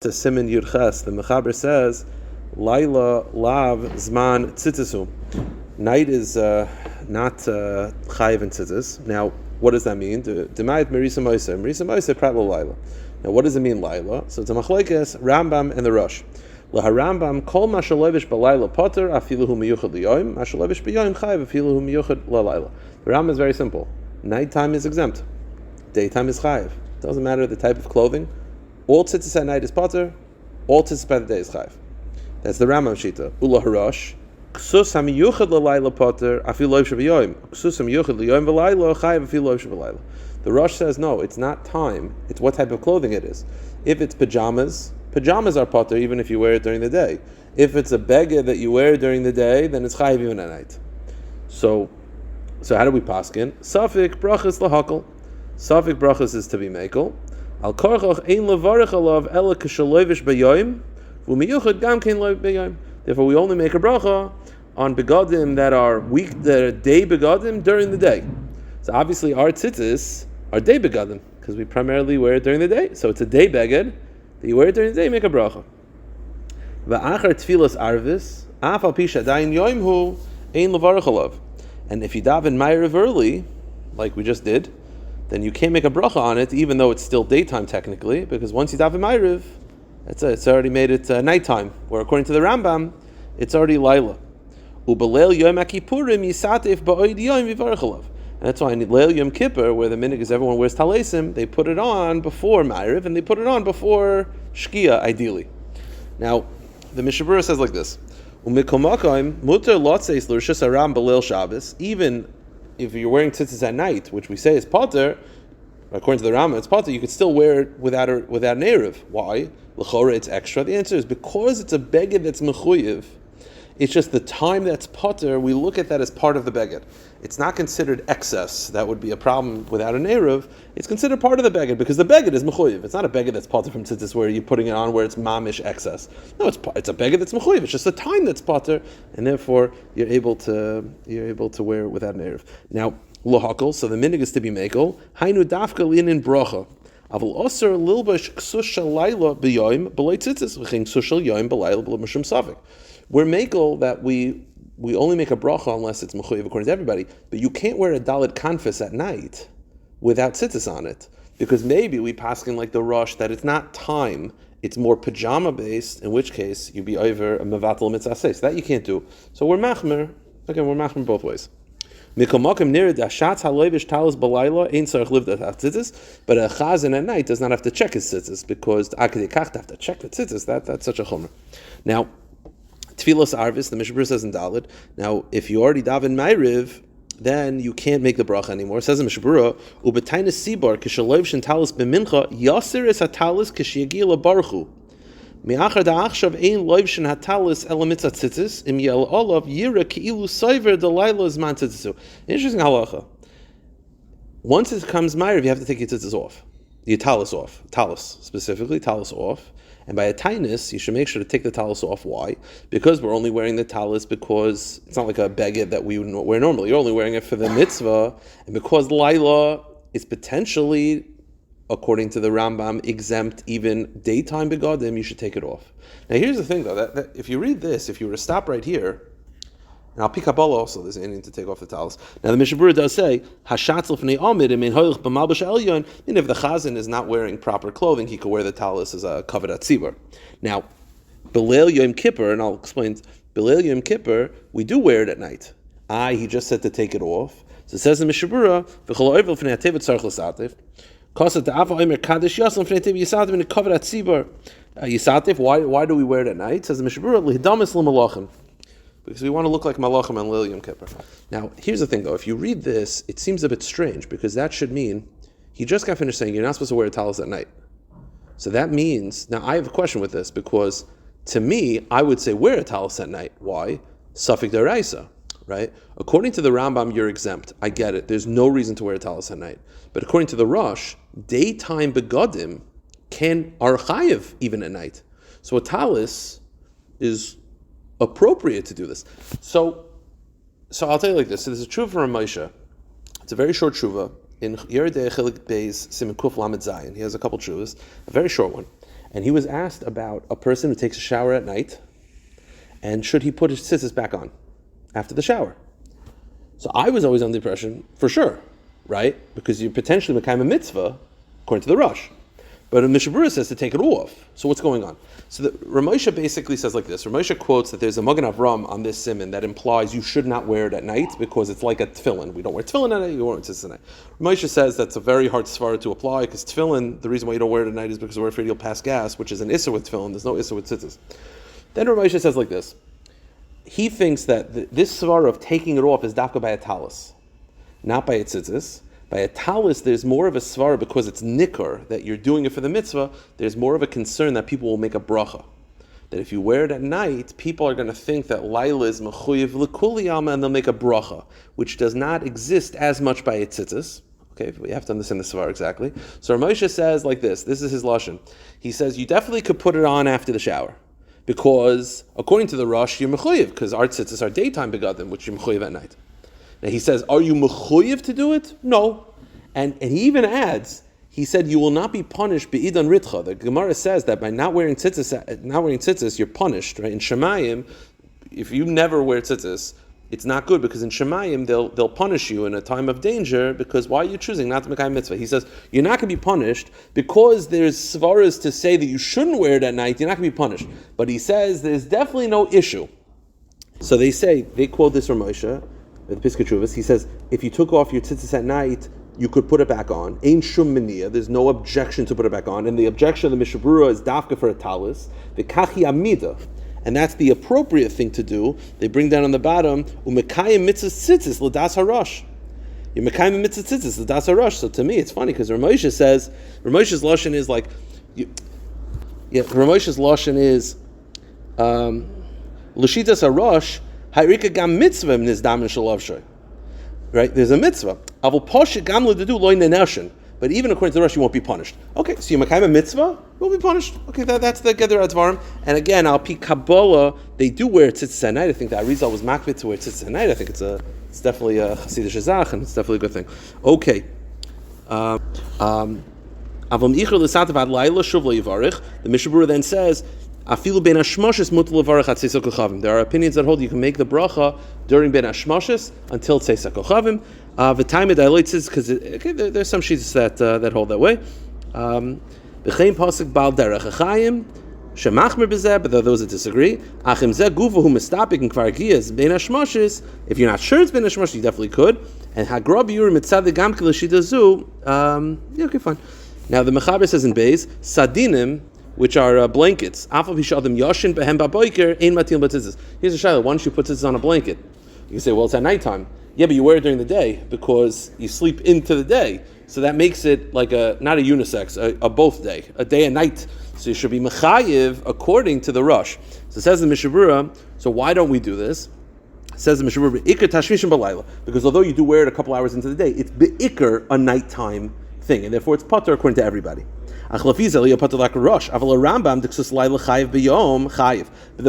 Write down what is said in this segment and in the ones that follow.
to Siman Yudches, the Mechaber says, Laila lav zman tzitzisum. Night is not chayiv in tzitzis. Now, what does that mean? Demayit merisa moiseh. Merisa moiseh pratlo laila. Now, what does it mean, laila? So it's a machlekes Rambam and the Rosh. LaHarambam kol mashalevish balayla poter afiluhu miyuchad liyoim mashalevish b'yoim chayiv afiluhu miyuchad lalayla. The Rambam is very simple. Nighttime is exempt. Daytime is chayiv. Doesn't matter the type of clothing. All tzitzis at night is poter, all tzitzis by the day is chayiv. That's the Rambam Shita. Ula Harash, ksus hamiyuchad l'layla poter, afil loiv shaviyoyim. Ksus hamiyuchad l'yoyim v'layla, chayiv afil loiv shavilayla. The Rosh says, no, it's not time, it's what type of clothing it is. If it's pajamas are poter even if you wear it during the day. If it's a beged that you wear during the day, then it's chayiv even at night. So how do we paskin? Safik brachas lahakal. Safik brachas is to be mekel. Al korchoch ein levarich alav ela k'shalovish b'yoyim v'miyuchad gam kein loiv b'yoyim. Therefore, we only make a bracha on begadim that are day begadim during the day. So obviously, our tzitzis are day begadim because we primarily wear it during the day. So it's a day beged that you wear it during the day. Make a bracha. V'achar tfilas arvis afal pisha dayin yoyim hu ein levarich alav. And if you daven ma'ariv early, like we just did, then you can't make a bracha on it, even though it's still daytime technically, because once you daven ma'ariv, it's already made it nighttime. Where according to the Rambam, it's already laila. Ubaleil yom kippurim yisatif ba'oid yom yivarech alav. And that's why in Leil Yom Kippur, where the minhag is everyone wears talesim, they put it on before ma'ariv and they put it on before shkia, ideally. Now, the Mishnah Berurah says like this: Umikomakim muter lotzeis l'rishus haram b'leil Shabbos, even if you're wearing tzitzis at night, which we say is poter, according to the Rambam, it's poter, you could still wear it without an eruv. Why? L'chora, it's extra. The answer is because it's a beged that's mechuyev. It's just the time that's poter, we look at that as part of the beged. It's not considered excess. That would be a problem without an eruv. It's considered part of the beged because the beged is mechuyev. It's not a beged that's poter from tzitzis where you're putting it on where it's mamish excess. No, it's a beged that's mechuyev. It's just the time that's poter, and therefore you're able to wear it without an eruv. Now, lo hakol, so the minhag is to be mekel. Hainu dafka linin bracha. Avul osir lilbash ksus shalayla b'yoyim b'loy tzitzis v'chein ksus shal yoyim b'layla b'lo mishum safik. We're mekel that we only make a bracha unless it's mechuyev according to everybody, but you can't wear a dalit kanfas at night without tzitzis on it, because maybe we paskin like the Rosh that it's not time, it's more pajama based, in which case you'd be over a mevatel mitzvah. So that you can't do. So we're machmer. Again, we're machmer both ways. But a chazan at night does not have to check his tzitzis because akidikach have to check the tzitzis. That's such a chomer. Now, tfilas arvis, the Mishnah Berurah says in Daled. Now, if you already daven ma'ariv, then you can't make the bracha anymore. It says in Mishnah Berurah, ubetainis sibar k'shaloiv shen talis b'mincha yasir es hatalis k'shiyagi labaruchu. Me'achar da'achshav ein loiv shen hatalis elamitzat tzitzis im yel olav yira ki'ilu soiver delayla zman tzitzisu. Interesting halacha. Once it comes ma'ariv, you have to take your tzitzis off. Your talis off. Talis, specifically, talis off. And by a tainus, you should make sure to take the talis off. Why? Because we're only wearing the talis because it's not like a beged that we would wear normally. You're only wearing it for the mitzvah. And because Laila is potentially, according to the Rambam, exempt even daytime begadim, you should take it off. Now here's the thing though, that if you read this, if you were to stop right here, and I'll pick up all also, there's anything to take off the talis. Now the Mishnah Berurah does say, Hashatz l'fnei amid, and if the chazan is not wearing proper clothing, he could wear the talis as a kavod atzibur. Now, B'leil Yom Kippur, and I'll explain, B'leil Yom Kippur, we do wear it at night. He just said to take it off. So it says in Mishnah Berurah, V'chol oivel fnei hatevet tzarich l'satif, Kasat da'afa oimer kadosh yasam fnei hatevet yisatif in a kavod atzibur. Yisatif, why do we wear it at night? It says in Mishnah Berurah, L'hidamis l'malachim. Because we want to look like Malachim and Leil Yom Kippur. Now, here's the thing though, if you read this, it seems a bit strange, because that should mean, he just got finished saying you're not supposed to wear a talis at night. So that means, now I have a question with this, because to me, I would say wear a talis at night. Why? Safik deraisa, right? According to the Rambam, you're exempt. I get it. There's no reason to wear a talis at night. But according to the Rosh, daytime begadim are chayiv even at night. So a talis is appropriate to do this. So I'll tell you like this. So there's a tshuva from Moshe. It's a very short tshuva in Yeridei Chelik Beis Siman Kuf Lamed Zayin. He has a couple tshuvas, a very short one. And he was asked about a person who takes a shower at night, and should he put his tzitzis back on after the shower? So I was always under the impression, for sure, right? Because you're potentially mekayim a mitzvah, according to the Rosh. But Mishnah Berurah says to take it off. So what's going on? So the Ramosha basically says like this. Ramosha quotes that there's a Magen Avram on this Siman that implies you should not wear it at night because it's like a tefillin. We don't wear tefillin at night, you won't tzitzis at night. Ramosha says that's a very hard svara to apply because tefillin, the reason why you don't wear it at night is because we're afraid you'll pass gas, which is an issa with tefillin. There's no issa with tzitzis. Then Ramosha says like this. He thinks that this svara of taking it off is dafka by a talis, not by a tzitzis. By a talis, there's more of a svara because it's nikar, that you're doing it for the mitzvah. There's more of a concern that people will make a bracha. That if you wear it at night, people are going to think that Laila is mechuyev l'kuli alma, and they'll make a bracha, which does not exist as much by a tzitzis. Okay, we have to understand the svara exactly. So Ramosha says like this. This is his lashon. He says you definitely could put it on after the shower, because according to the Rosh, you're mechuyev, because our tzitzis are daytime begadim, which you're mechuyev at night. Now he says, are you mechuyev to do it? No. And he even adds, he said, you will not be punished be'idan ritcha. The Gemara says that by not wearing tzitzis, you're punished, right? In Shemayim, if you never wear tzitzis, it's not good, because in Shemayim, they'll punish you in a time of danger, because why are you choosing not to make a mitzvah? He says, you're not going to be punished, because there's svaras to say that you shouldn't wear it at night, you're not going to be punished. But he says, there's definitely no issue. So they quote this from Moshe, the Piskei Teshuvos. He says, if you took off your tzitzis at night, you could put it back on. Ein shum miniyah. There's no objection to put it back on. And the objection of the Mishnah Berurah is dafka for a talis. The kachi amida. And that's the appropriate thing to do. They bring down on the bottom, umekayim mitzvah tzitzis l'das harash. You're mekayim mitzvah tzitzis l'das harash. So to me, it's funny, because Ramosha says, Ramosha's lashon is like, Ramosha's lashon is, l'shitas harash, hayrika gam mitzvah nizdam shalav shoy. Right? There's a mitzvah. But even according to the Rosh, you won't be punished. Okay, so you're makayim a mitzvah, you'll be punished. Okay, that's the Geder Advarim. And again, al pi Kabbalah, they do wear tzitzis at night. I think that Arizal was makbid to wear tzitzis at night. I think it's definitely a Hasidic Zach, and it's definitely a good thing. Okay. The Mishnah Berurah then says, there are opinions that hold you can make the bracha during Ben Hashmoshes until Tzeis HaKochavim. Because there's some sheets that hold that way. B'chein pasuk bal derech achayim shemachmer b'zeh, but there are those that disagree. Achim zeh gufa hu mistapik and kvar giyas Ben Hashmoshes. If you're not sure it's Ben Hashmoshes, you definitely could. And hagra b'yur mitzadik gam k'lashida zu. Okay, fine. Now the Mechaber says in Beis sadinim, which are blankets. Here's a shayla. Why don't you put this on a blanket? You can say, well, it's at nighttime. Yeah, but you wear it during the day because you sleep into the day. So that makes it like not a unisex, a both day, a day and night. So you should be mechayiv according to the Rosh. So it says in the Mishnah Berurah, so why don't we do this? It says in the Mishnah Berurah, ikar tashmishin b'layla, because although you do wear it a couple hours into the day, it's be'ikar a nighttime thing, and therefore it's pater according to everybody. But the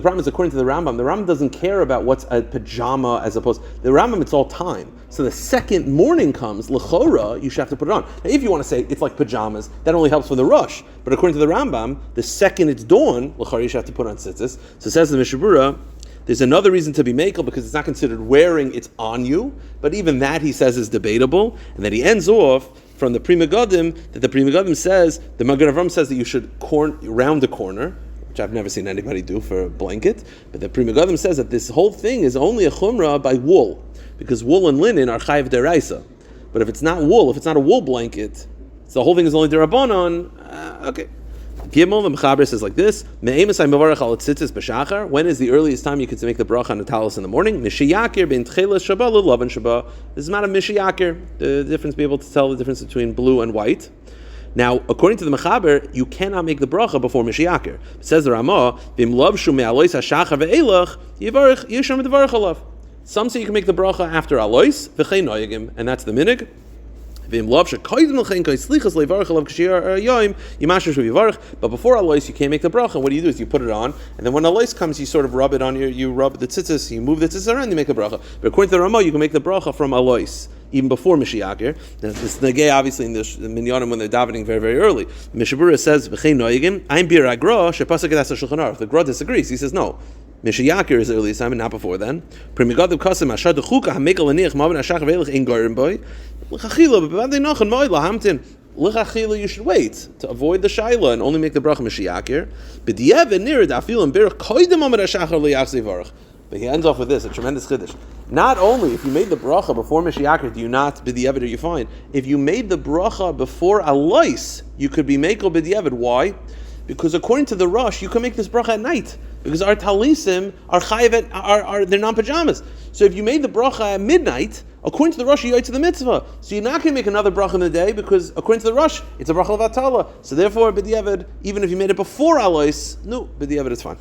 problem is, according to the Rambam doesn't care about what's a pajama as opposed. The Rambam, it's all time. So the second morning comes, l'chora, you should have to put it on. Now, if you want to say it's like pajamas, that only helps for the rush. But according to the Rambam, the second it's dawn, l'chora, you should have to put on tzitzis. So it says in the Mishnah Berurah, there's another reason to be makel, because it's not considered wearing, it's on you. But even that, he says, is debatable. And then he ends off from the Pri Megadim, that the Pri Megadim says, the Magen Avram says that you should round the corner, which I've never seen anybody do for a blanket. But the Pri Megadim says that this whole thing is only a chumrah by wool, because wool and linen are chayiv deraisa. But if it's not wool, if it's not a wool blanket, so the whole thing is only derabanan. Okay. Gimel, the Mechaber says like this: when is the earliest time you can make the bracha on the talis in the morning? This is not a mishiyakir. The difference, be able to tell the difference between blue and white. Now, according to the Mechaber, you cannot make the bracha before mishiyakir. It says the Ramah, some say you can make the bracha after alois, and that's the minig. But before alois, you can't make the bracha. What do? Is you put it on, and then when alois comes, you sort of rub it on you rub the tzitzis, you move the tzitzis around, you make a bracha. But according to the Ramah, you can make the bracha from alois. even before Mishiakir. This negay obviously in the minyanim when they're davening very, very early. Mishnah Berurah says, "V'chein noigim, ein bir agra shepasuk edas Shulchan Aruch." The Gra disagrees. He says no. Mishiakir is the earliest time, and not before then. Primigadav kasim ashad dechuka hamekel aniach maven ashach ve'elich ein garim boy. L'chachila b'badei nachon moed lahamtin. L'chachila, you should wait to avoid the shaila and only make the bracha Mishiakir. B'diavad nirad afil and birch koydem amad ashachar liyachzei varach. But he ends off with this, a tremendous chiddush. Not only if you made the bracha before Mishiakir, do you not b'diavad, are you fine? If you made the bracha before Alois, you could be mekel b'diavad. Why? Because according to the Rosh, you can make this bracha at night. Because our talisim are chayiv, they're non-pajamas. So if you made the bracha at midnight, according to the Rosh, you go to the mitzvah. So you're not going to make another bracha in the day, because according to the Rosh, it's a bracha of atala. So therefore, b'diavad, even if you made it before Alois, no, b'diavad, it's fine.